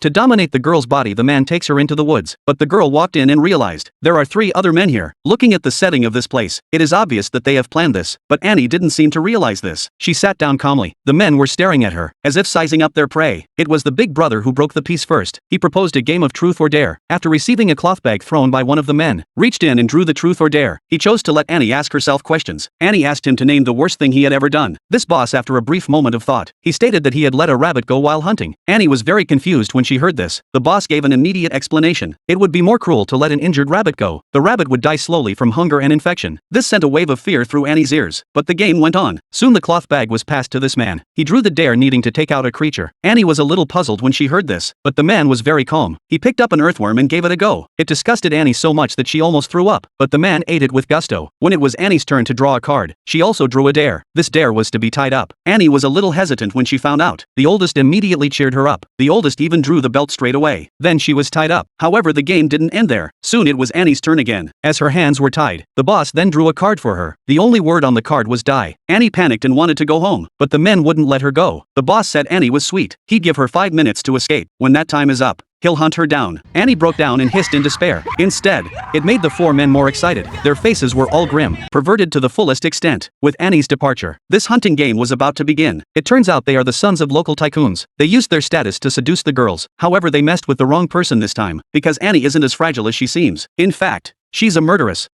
To dominate the girl's body, the man takes her into the woods, but the girl walked in and realized there are 3 other men here. Looking at the setting of this place, it is obvious that they have planned this, but Annie didn't seem to realize this. She sat down calmly. The men were staring at her, as if sizing up their prey. It was the big brother who broke the peace first. He proposed a game of truth or dare. After receiving a cloth bag thrown by one of the men, reached in and drew the truth or dare. He chose to let Annie ask herself questions. Annie asked him to name the worst thing he had ever done. This boss, after a brief moment of thought, he stated that he had let a rabbit go while hunting. Annie was very confused when she heard this. The boss gave an immediate explanation. It would be more cruel to let an injured rabbit go. The rabbit would die slowly from hunger and infection. This sent a wave of fear through Annie's ears. But the game went on. Soon the cloth bag was passed to this man. He drew the dare, needing to take out a creature. Annie was a little puzzled when she heard this, but the man was very calm. He picked up an earthworm and gave it a go. It disgusted Annie so much that she almost threw up, but the man ate it with gusto. When it was Annie's turn to draw a card, she also drew a dare. This dare was to be tied up. Annie was a little hesitant when she found out. The oldest immediately cheered her up. The oldest even drew the belt straight away. Then she was tied up. However, the game didn't end there. Soon it was Annie's turn again. As her hands were tied, the boss then drew a card for her. The only word on the card was die. Annie panicked and wanted to go home, but the men wouldn't let her go. The boss said Annie was sweet. He'd give her 5 minutes to escape. When that time is up, he'll hunt her down. Annie broke down and hissed in despair. Instead, it made the 4 men more excited. Their faces were all grim, perverted to the fullest extent. With Annie's departure, this hunting game was about to begin. It turns out they are the sons of local tycoons. They used their status to seduce the girls. However, they messed with the wrong person this time, because Annie isn't as fragile as she seems. In fact, she's a murderess.